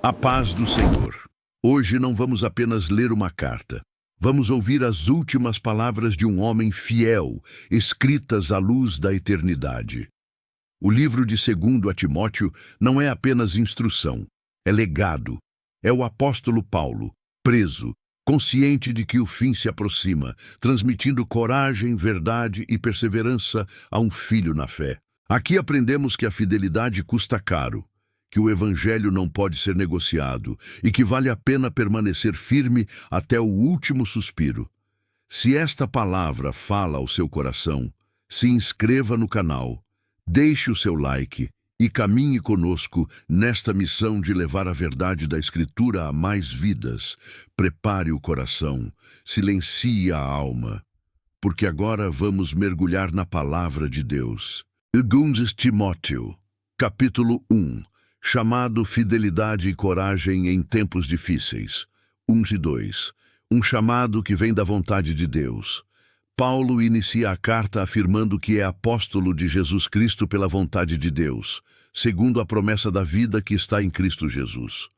A paz do Senhor. Hoje não vamos apenas ler uma carta. Vamos ouvir as últimas palavras de um homem fiel, escritas à luz da eternidade. O livro de 2 a Timóteo não é apenas instrução, é legado. É o apóstolo Paulo, preso, consciente de que o fim se aproxima, transmitindo coragem, verdade e perseverança a um filho na fé. Aqui aprendemos que a fidelidade custa caro, que o evangelho não pode ser negociado e que vale a pena permanecer firme até o último suspiro. Se esta palavra fala ao seu coração, se inscreva no canal, deixe o seu like e caminhe conosco nesta missão de levar a verdade da Escritura a mais vidas. Prepare o coração, silencie a alma, porque agora vamos mergulhar na palavra de Deus. 2 Timóteo, capítulo 1. Chamado Fidelidade e Coragem em Tempos Difíceis. 1 e 2. Um chamado que vem da vontade de Deus. Paulo inicia a carta afirmando que é apóstolo de Jesus Cristo pela vontade de Deus, segundo a promessa da vida que está em Cristo Jesus.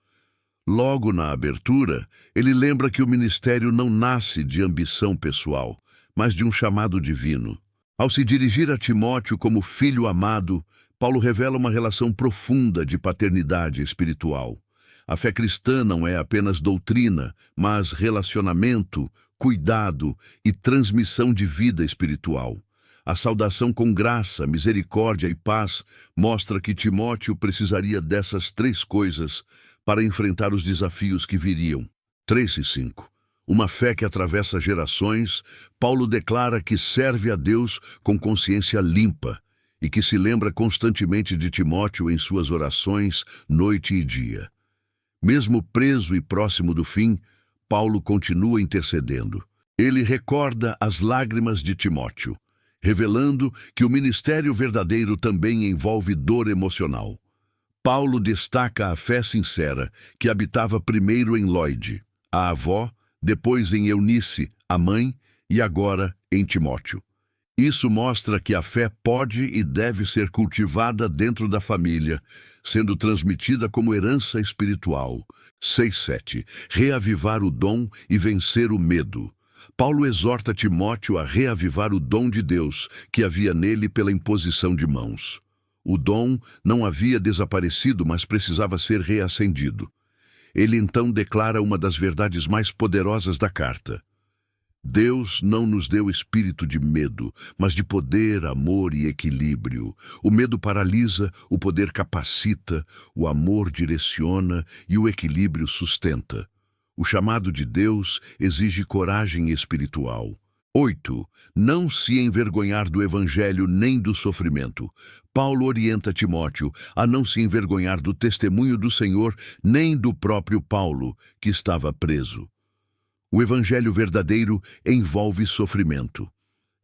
Logo na abertura, ele lembra que o ministério não nasce de ambição pessoal, mas de um chamado divino. Ao se dirigir a Timóteo como filho amado, Paulo revela uma relação profunda de paternidade espiritual. A fé cristã não é apenas doutrina, mas relacionamento, cuidado e transmissão de vida espiritual. A saudação com graça, misericórdia e paz mostra que Timóteo precisaria dessas três coisas para enfrentar os desafios que viriam. 3 e 5. Uma fé que atravessa gerações, Paulo declara que serve a Deus com consciência limpa e que se lembra constantemente de Timóteo em suas orações, noite e dia. Mesmo preso e próximo do fim, Paulo continua intercedendo. Ele recorda as lágrimas de Timóteo, revelando que o ministério verdadeiro também envolve dor emocional. Paulo destaca a fé sincera que habitava primeiro em Lóide, a avó, depois em Eunice, a mãe, e agora em Timóteo. Isso mostra que a fé pode e deve ser cultivada dentro da família, sendo transmitida como herança espiritual. 6:7. Reavivar o dom e vencer o medo. Paulo exorta Timóteo a reavivar o dom de Deus que havia nele pela imposição de mãos. O dom não havia desaparecido, mas precisava ser reacendido. Ele então declara uma das verdades mais poderosas da carta. Deus não nos deu espírito de medo, mas de poder, amor e equilíbrio. O medo paralisa, o poder capacita, o amor direciona e o equilíbrio sustenta. O chamado de Deus exige coragem espiritual. 8. Não se envergonhar do evangelho nem do sofrimento. Paulo orienta Timóteo a não se envergonhar do testemunho do Senhor nem do próprio Paulo, que estava preso. O evangelho verdadeiro envolve sofrimento.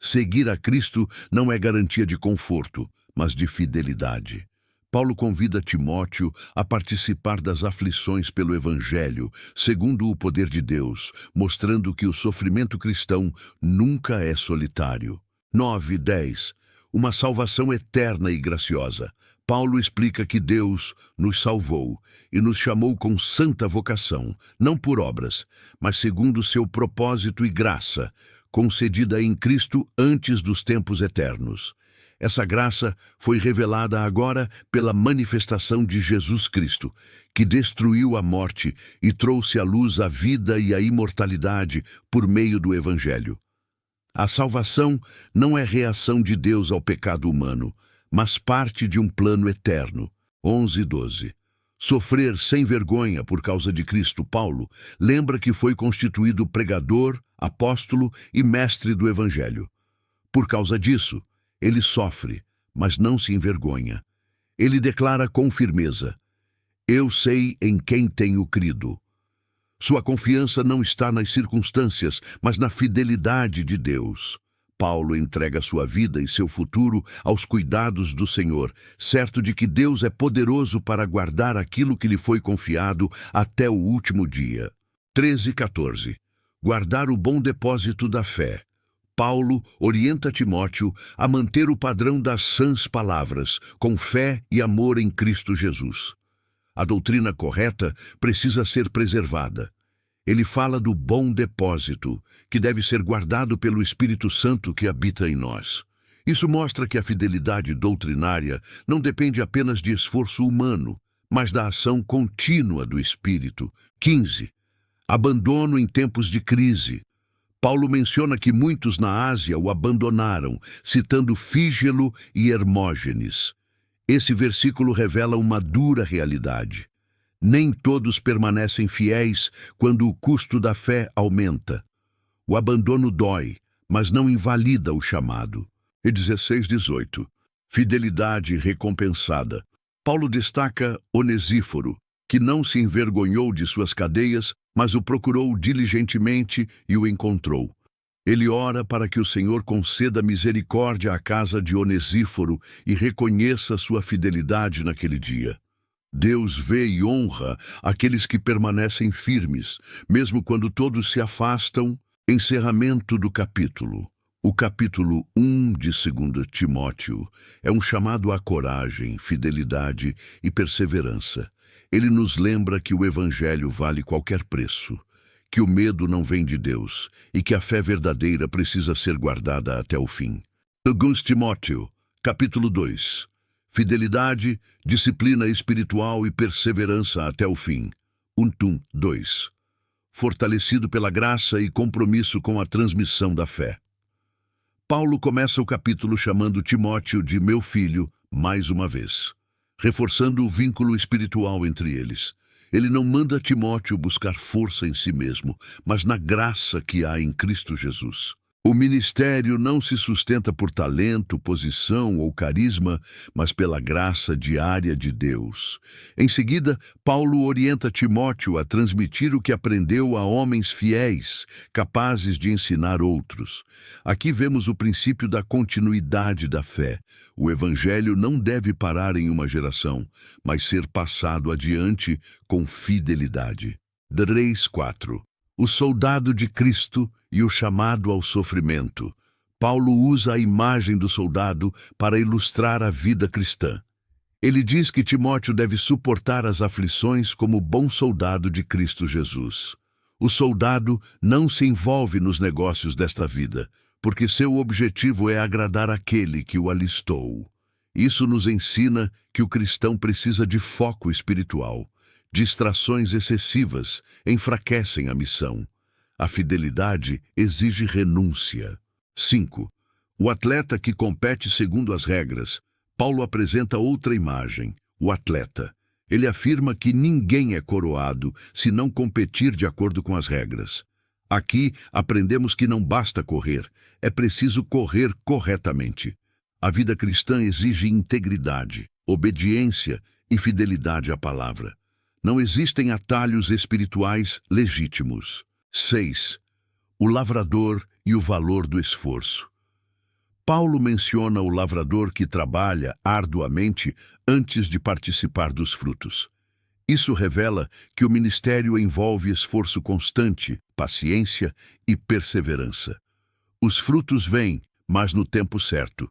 Seguir a Cristo não é garantia de conforto, mas de fidelidade. Paulo convida Timóteo a participar das aflições pelo evangelho, segundo o poder de Deus, mostrando que o sofrimento cristão nunca é solitário. 9 e 10. Uma salvação eterna e graciosa. Paulo explica que Deus nos salvou e nos chamou com santa vocação, não por obras, mas segundo seu propósito e graça, concedida em Cristo antes dos tempos eternos. Essa graça foi revelada agora pela manifestação de Jesus Cristo, que destruiu a morte e trouxe à luz a vida e a imortalidade por meio do Evangelho. A salvação não é reação de Deus ao pecado humano, mas parte de um plano eterno. 11 e 12. Sofrer sem vergonha por causa de Cristo. Paulo lembra que foi constituído pregador, apóstolo e mestre do Evangelho. Por causa disso, ele sofre, mas não se envergonha. Ele declara com firmeza: eu sei em quem tenho crido. Sua confiança não está nas circunstâncias, mas na fidelidade de Deus. Paulo entrega sua vida e seu futuro aos cuidados do Senhor, certo de que Deus é poderoso para guardar aquilo que lhe foi confiado até o último dia. 13 e 14. Guardar o bom depósito da fé. Paulo orienta Timóteo a manter o padrão das sãs palavras, com fé e amor em Cristo Jesus. A doutrina correta precisa ser preservada. Ele fala do bom depósito, que deve ser guardado pelo Espírito Santo que habita em nós. Isso mostra que a fidelidade doutrinária não depende apenas de esforço humano, mas da ação contínua do Espírito. 15. Abandono em tempos de crise. Paulo menciona que muitos na Ásia o abandonaram, citando Fígelo e Hermógenes. Esse versículo revela uma dura realidade. Nem todos permanecem fiéis quando o custo da fé aumenta. O abandono dói, mas não invalida o chamado. E 16:18. Fidelidade recompensada. Paulo destaca Onesíforo, que não se envergonhou de suas cadeias, mas o procurou diligentemente e o encontrou. Ele ora para que o Senhor conceda misericórdia à casa de Onesíforo e reconheça sua fidelidade naquele dia. Deus vê e honra aqueles que permanecem firmes, mesmo quando todos se afastam. Encerramento do capítulo. O capítulo 1 de 2 Timóteo é um chamado à coragem, fidelidade e perseverança. Ele nos lembra que o Evangelho vale qualquer preço, que o medo não vem de Deus e que a fé verdadeira precisa ser guardada até o fim. 2 Timóteo, capítulo 2. Fidelidade, disciplina espiritual e perseverança até o fim. 2. Fortalecido pela graça e compromisso com a transmissão da fé. Paulo começa o capítulo chamando Timóteo de meu filho mais uma vez, reforçando o vínculo espiritual entre eles. Ele não manda Timóteo buscar força em si mesmo, mas na graça que há em Cristo Jesus. O ministério não se sustenta por talento, posição ou carisma, mas pela graça diária de Deus. Em seguida, Paulo orienta Timóteo a transmitir o que aprendeu a homens fiéis, capazes de ensinar outros. Aqui vemos o princípio da continuidade da fé. O Evangelho não deve parar em uma geração, mas ser passado adiante com fidelidade. 3:4. O soldado de Cristo e o chamado ao sofrimento. Paulo usa a imagem do soldado para ilustrar a vida cristã. Ele diz que Timóteo deve suportar as aflições como bom soldado de Cristo Jesus. O soldado não se envolve nos negócios desta vida, porque seu objetivo é agradar aquele que o alistou. Isso nos ensina que o cristão precisa de foco espiritual. Distrações excessivas enfraquecem a missão. A fidelidade exige renúncia. 5. O atleta que compete segundo as regras. Paulo apresenta outra imagem, o atleta. Ele afirma que ninguém é coroado se não competir de acordo com as regras. Aqui aprendemos que não basta correr, é preciso correr corretamente. A vida cristã exige integridade, obediência e fidelidade à palavra. Não existem atalhos espirituais legítimos. 6. O lavrador e o valor do esforço. Paulo menciona o lavrador que trabalha arduamente antes de participar dos frutos. Isso revela que o ministério envolve esforço constante, paciência e perseverança. Os frutos vêm, mas no tempo certo.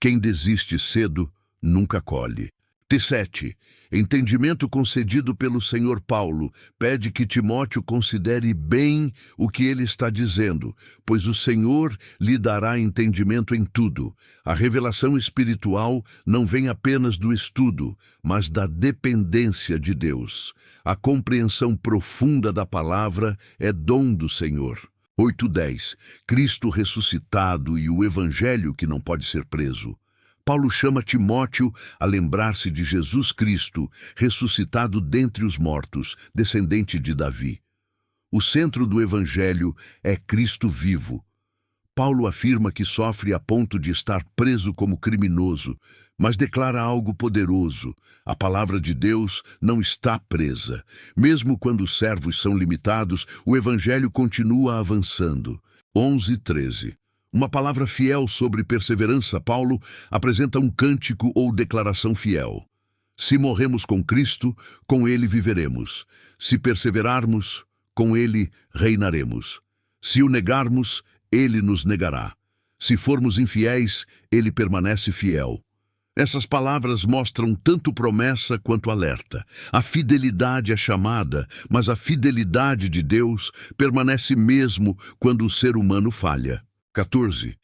Quem desiste cedo nunca colhe. 7. Entendimento concedido pelo Senhor. Paulo pede que Timóteo considere bem o que ele está dizendo, pois o Senhor lhe dará entendimento em tudo. A revelação espiritual não vem apenas do estudo, mas da dependência de Deus. A compreensão profunda da palavra é dom do Senhor. 8:10. Cristo ressuscitado e o Evangelho que não pode ser preso. Paulo chama Timóteo a lembrar-se de Jesus Cristo, ressuscitado dentre os mortos, descendente de Davi. O centro do Evangelho é Cristo vivo. Paulo afirma que sofre a ponto de estar preso como criminoso, mas declara algo poderoso. A palavra de Deus não está presa. Mesmo quando os servos são limitados, o Evangelho continua avançando. 11:13. Uma palavra fiel sobre perseverança. Paulo apresenta um cântico ou declaração fiel. Se morremos com Cristo, com Ele viveremos. Se perseverarmos, com Ele reinaremos. Se o negarmos, Ele nos negará. Se formos infiéis, Ele permanece fiel. Essas palavras mostram tanto promessa quanto alerta. A fidelidade é chamada, mas a fidelidade de Deus permanece mesmo quando o ser humano falha. 14.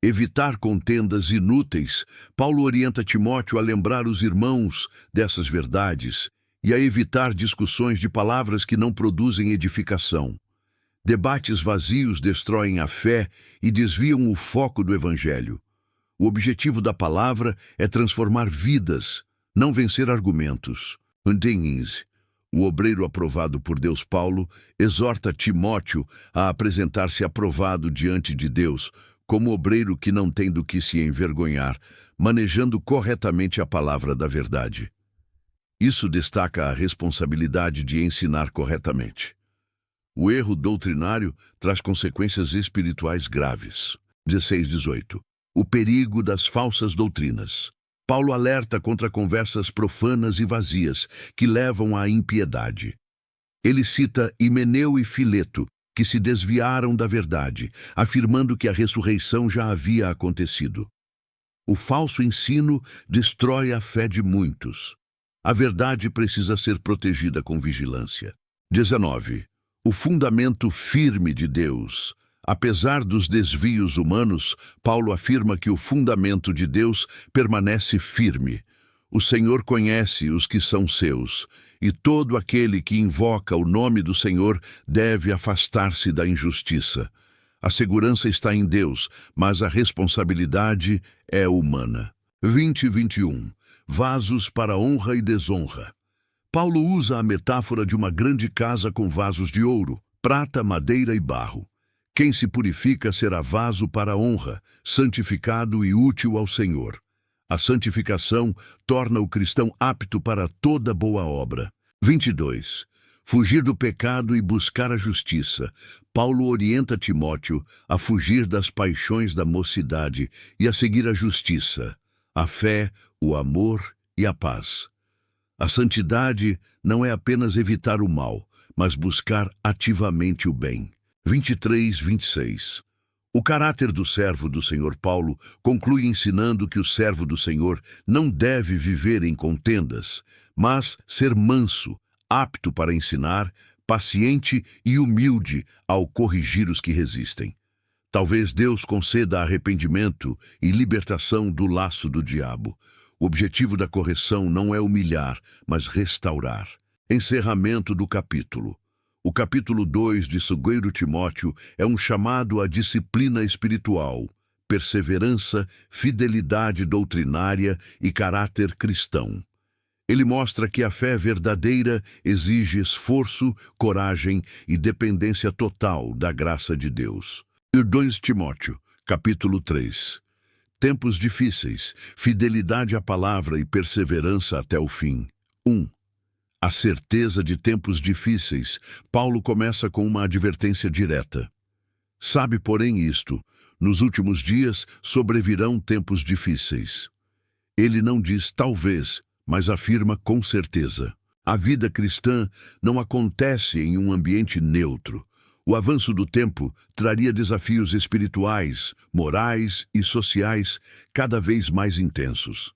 Evitar contendas inúteis. Paulo orienta Timóteo a lembrar os irmãos dessas verdades e a evitar discussões de palavras que não produzem edificação. Debates vazios destroem a fé e desviam o foco do Evangelho. O objetivo da palavra é transformar vidas, não vencer argumentos. Huntingins, o obreiro aprovado por Deus Paulo, exorta Timóteo a apresentar-se aprovado diante de Deus, como obreiro que não tem do que se envergonhar, manejando corretamente a palavra da verdade. Isso destaca a responsabilidade de ensinar corretamente. O erro doutrinário traz consequências espirituais graves. 16-18. O perigo das falsas doutrinas. Paulo alerta contra conversas profanas e vazias que levam à impiedade. Ele cita Himeneu e Fileto, que se desviaram da verdade, afirmando que a ressurreição já havia acontecido. O falso ensino destrói a fé de muitos. A verdade precisa ser protegida com vigilância. 19. O fundamento firme de Deus. Apesar dos desvios humanos, Paulo afirma que o fundamento de Deus permanece firme. O Senhor conhece os que são seus, e todo aquele que invoca o nome do Senhor deve afastar-se da injustiça. A segurança está em Deus, mas a responsabilidade é humana. 20-21. Vasos para honra e desonra. Paulo usa a metáfora de uma grande casa com vasos de ouro, prata, madeira e barro. Quem se purifica será vaso para a honra, santificado e útil ao Senhor. A santificação torna o cristão apto para toda boa obra. 22. Fugir do pecado e buscar a justiça. Paulo orienta Timóteo a fugir das paixões da mocidade e a seguir a justiça, a fé, o amor e a paz. A santidade não é apenas evitar o mal, mas buscar ativamente o bem. 23-26. O caráter do servo do Senhor. Paulo conclui ensinando que o servo do Senhor não deve viver em contendas, mas ser manso, apto para ensinar, paciente e humilde ao corrigir os que resistem. Talvez Deus conceda arrependimento e libertação do laço do diabo. O objetivo da correção não é humilhar, mas restaurar. Encerramento do capítulo. O capítulo 2 de 2 Timóteo é um chamado à disciplina espiritual, perseverança, fidelidade doutrinária e caráter cristão. Ele mostra que a fé verdadeira exige esforço, coragem e dependência total da graça de Deus. 2 Timóteo, capítulo 3. Tempos difíceis, fidelidade à palavra e perseverança até o fim. 1. A certeza de tempos difíceis. Paulo começa com uma advertência direta. Sabe, porém, isto: nos últimos dias sobrevirão tempos difíceis. Ele não diz talvez, mas afirma com certeza. A vida cristã não acontece em um ambiente neutro. O avanço do tempo traria desafios espirituais, morais e sociais cada vez mais intensos.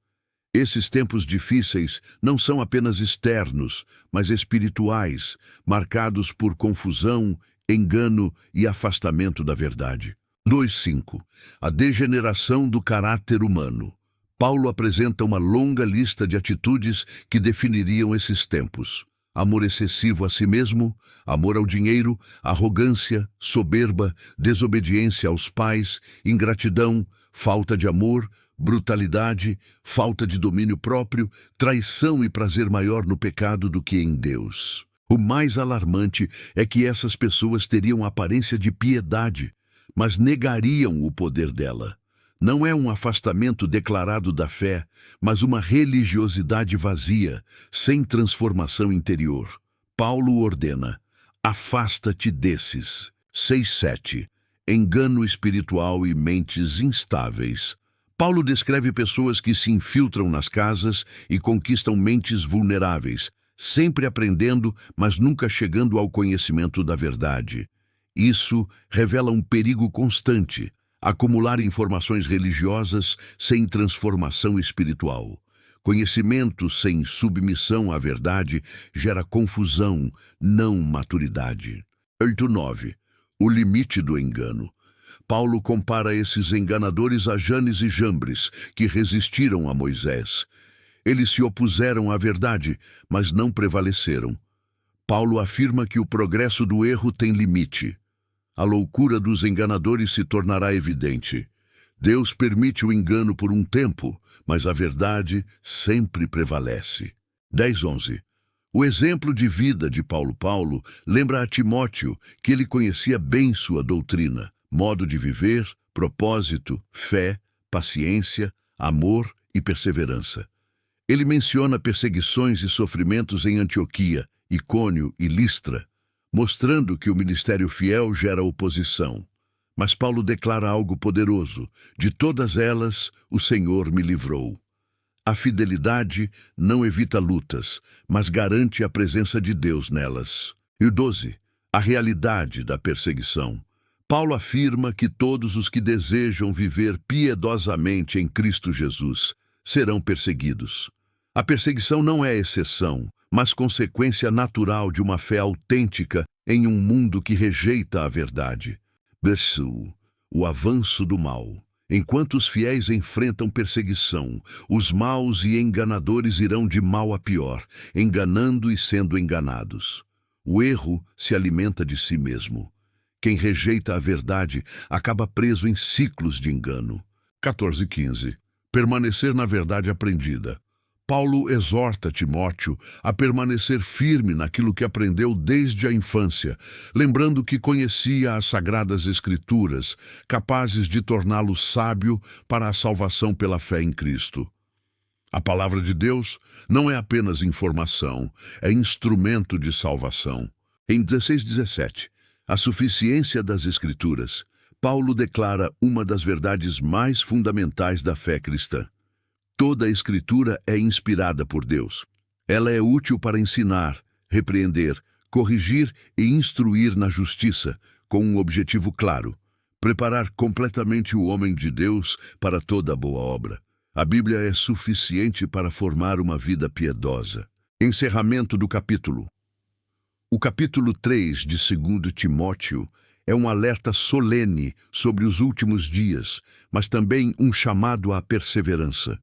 Esses tempos difíceis não são apenas externos, mas espirituais, marcados por confusão, engano e afastamento da verdade. 2.5. A degeneração do caráter humano. Paulo apresenta uma longa lista de atitudes que definiriam esses tempos. Amor excessivo a si mesmo, amor ao dinheiro, arrogância, soberba, desobediência aos pais, ingratidão, falta de amor, brutalidade, falta de domínio próprio, traição e prazer maior no pecado do que em Deus. O mais alarmante é que essas pessoas teriam aparência de piedade, mas negariam o poder dela. Não é um afastamento declarado da fé, mas uma religiosidade vazia, sem transformação interior. Paulo ordena: afasta-te desses. 6.7. Engano espiritual e mentes instáveis. Paulo descreve pessoas que se infiltram nas casas e conquistam mentes vulneráveis, sempre aprendendo, mas nunca chegando ao conhecimento da verdade. Isso revela um perigo constante. acumular informações religiosas sem transformação espiritual. Conhecimento sem submissão à verdade gera confusão, não maturidade. 8:9. O limite do engano. Paulo compara esses enganadores a Janes e Jambres, que resistiram a Moisés. Eles se opuseram à verdade, mas não prevaleceram. Paulo afirma que o progresso do erro tem limite. A loucura dos enganadores se tornará evidente. Deus permite o engano por um tempo, mas a verdade sempre prevalece. 10:11. O exemplo de vida de Paulo lembra a Timóteo que ele conhecia bem sua doutrina, modo de viver, propósito, fé, paciência, amor e perseverança. Ele menciona perseguições e sofrimentos em Antioquia, Icônio e Listra, mostrando que o ministério fiel gera oposição. Mas Paulo declara algo poderoso: de todas elas, o Senhor me livrou. A fidelidade não evita lutas, mas garante a presença de Deus nelas. E o 12. A realidade da perseguição. Paulo afirma que todos os que desejam viver piedosamente em Cristo Jesus serão perseguidos. A perseguição não é exceção, mas consequência natural de uma fé autêntica em um mundo que rejeita a verdade. Verso: o avanço do mal. Enquanto os fiéis enfrentam perseguição, os maus e enganadores irão de mal a pior, enganando e sendo enganados. O erro se alimenta de si mesmo. Quem rejeita a verdade acaba preso em ciclos de engano. 14:15. Permanecer na verdade aprendida. Paulo exorta Timóteo a permanecer firme naquilo que aprendeu desde a infância, lembrando que conhecia as Sagradas Escrituras, capazes de torná-lo sábio para a salvação pela fé em Cristo. A palavra de Deus não é apenas informação, é instrumento de salvação. Em 16:17, a suficiência das Escrituras, Paulo declara uma das verdades mais fundamentais da fé cristã. Toda a Escritura é inspirada por Deus. Ela é útil para ensinar, repreender, corrigir e instruir na justiça, com um objetivo claro: preparar completamente o homem de Deus para toda boa obra. A Bíblia é suficiente para formar uma vida piedosa. Encerramento do capítulo. O capítulo 3 de 2 Timóteo é um alerta solene sobre os últimos dias, mas também um chamado à perseverança.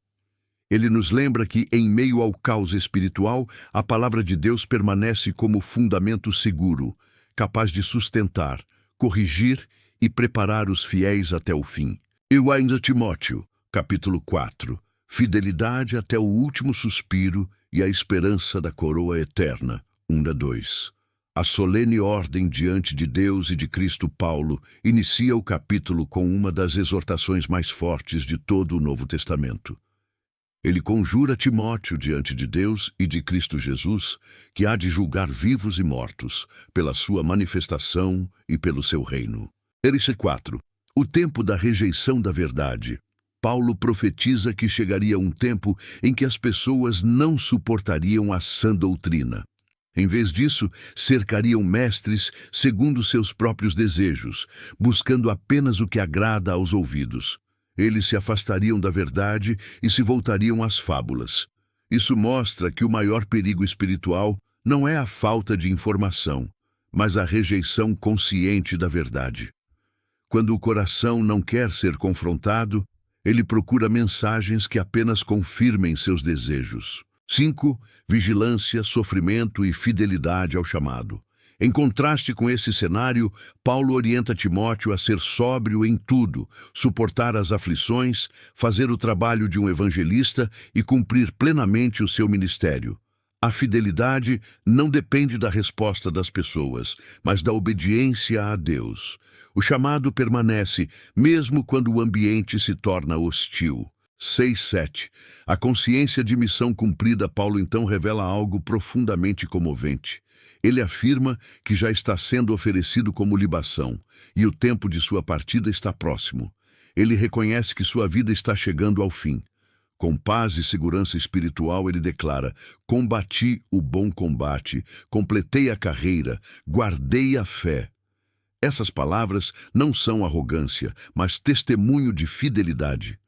Ele nos lembra que, em meio ao caos espiritual, a palavra de Deus permanece como fundamento seguro, capaz de sustentar, corrigir e preparar os fiéis até o fim. Eu ainda Timóteo, capítulo 4, fidelidade até o último suspiro e a esperança da coroa eterna. 1:2. A solene ordem diante de Deus e de Cristo. Paulo inicia o capítulo com uma das exortações mais fortes de todo o Novo Testamento. Ele conjura Timóteo diante de Deus e de Cristo Jesus, que há de julgar vivos e mortos, pela sua manifestação e pelo seu reino. 4. O tempo da rejeição da verdade. Paulo profetiza que chegaria um tempo em que as pessoas não suportariam a sã doutrina. Em vez disso, cercariam mestres segundo seus próprios desejos, buscando apenas o que agrada aos ouvidos. Eles se afastariam da verdade e se voltariam às fábulas. Isso mostra que o maior perigo espiritual não é a falta de informação, mas a rejeição consciente da verdade. Quando o coração não quer ser confrontado, ele procura mensagens que apenas confirmem seus desejos. 5. Vigilância, sofrimento e fidelidade ao chamado. Em contraste com esse cenário, Paulo orienta Timóteo a ser sóbrio em tudo, suportar as aflições, fazer o trabalho de um evangelista e cumprir plenamente o seu ministério. A fidelidade não depende da resposta das pessoas, mas da obediência a Deus. O chamado permanece, mesmo quando o ambiente se torna hostil. 6:7. A consciência de missão cumprida. Paulo então revela algo profundamente comovente. Ele afirma que já está sendo oferecido como libação, e o tempo de sua partida está próximo. Ele reconhece que sua vida está chegando ao fim. Com paz e segurança espiritual, ele declara: combati o bom combate, completei a carreira, guardei a fé. Essas palavras não são arrogância, mas testemunho de fidelidade.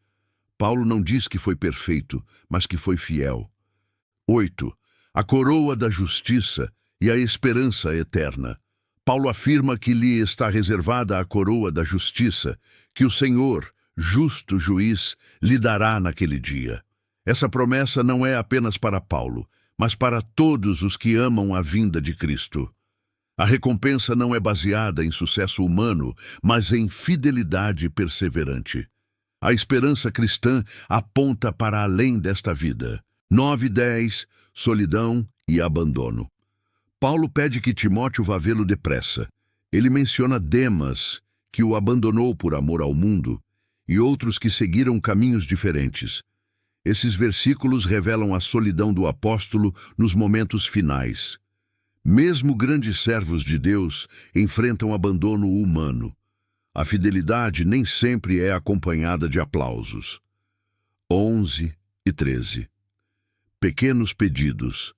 Paulo não diz que foi perfeito, mas que foi fiel. 8. A coroa da justiça e a esperança eterna. Paulo afirma que lhe está reservada a coroa da justiça, que o Senhor, justo juiz, lhe dará naquele dia. Essa promessa não é apenas para Paulo, mas para todos os que amam a vinda de Cristo. A recompensa não é baseada em sucesso humano, mas em fidelidade perseverante. A esperança cristã aponta para além desta vida. 9 e 10, solidão e abandono. Paulo pede que Timóteo vá vê-lo depressa. Ele menciona Demas, que o abandonou por amor ao mundo, e outros que seguiram caminhos diferentes. Esses versículos revelam a solidão do apóstolo nos momentos finais. Mesmo grandes servos de Deus enfrentam abandono humano. A fidelidade nem sempre é acompanhada de aplausos. 11 e 13. Pequenos pedidos.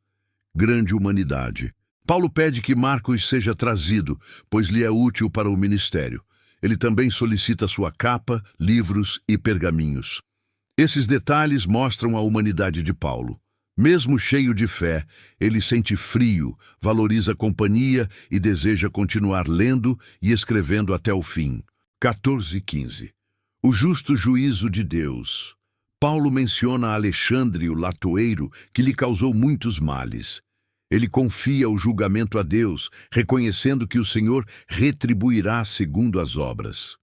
Grande humanidade. Paulo pede que Marcos seja trazido, pois lhe é útil para o ministério. Ele também solicita sua capa, livros e pergaminhos. Esses detalhes mostram a humanidade de Paulo. Mesmo cheio de fé, ele sente frio, valoriza a companhia e deseja continuar lendo e escrevendo até o fim. 14 e 15. O justo juízo de Deus. Paulo menciona Alexandre, o latoeiro, que lhe causou muitos males. Ele confia o julgamento a Deus, reconhecendo que o Senhor retribuirá segundo as obras.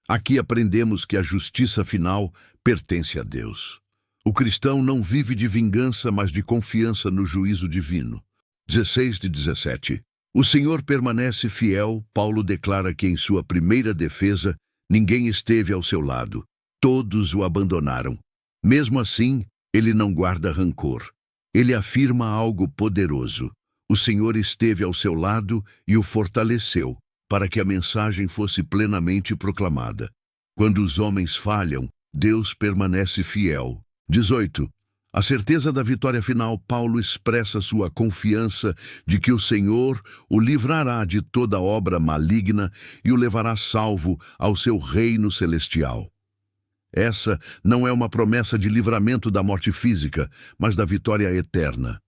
Aqui aprendemos que a justiça final pertence a Deus. O cristão não vive de vingança, mas de confiança no juízo divino. 16 e 17. O Senhor permanece fiel. Paulo declara que em sua primeira defesa ninguém esteve ao seu lado. Todos o abandonaram. Mesmo assim, ele não guarda rancor. Ele afirma algo poderoso. O Senhor esteve ao seu lado e o fortaleceu, para que a mensagem fosse plenamente proclamada. Quando os homens falham, Deus permanece fiel. 18. A certeza da vitória final. Paulo expressa sua confiança de que o Senhor o livrará de toda obra maligna e o levará salvo ao seu reino celestial. Essa não é uma promessa de livramento da morte física, mas da vitória eterna.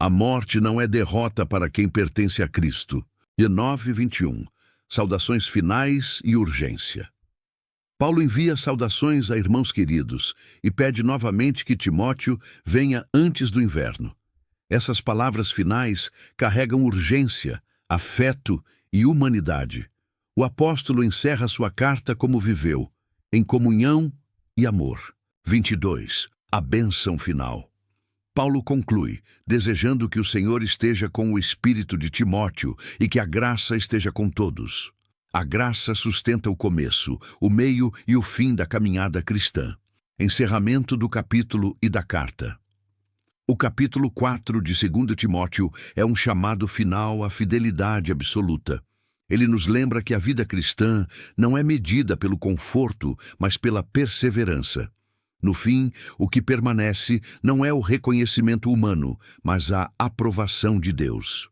A morte não é derrota para quem pertence a Cristo. 19 e 21. Saudações finais e urgência. Paulo envia saudações a irmãos queridos e pede novamente que Timóteo venha antes do inverno. Essas palavras finais carregam urgência, afeto e humanidade. O apóstolo encerra sua carta como viveu, em comunhão e amor. 22. A bênção final. Paulo conclui, desejando que o Senhor esteja com o espírito de Timóteo e que a graça esteja com todos. A graça sustenta o começo, o meio e o fim da caminhada cristã. Encerramento do capítulo e da carta. O capítulo 4 de 2 Timóteo é um chamado final à fidelidade absoluta. Ele nos lembra que a vida cristã não é medida pelo conforto, mas pela perseverança. No fim, o que permanece não é o reconhecimento humano, mas a aprovação de Deus.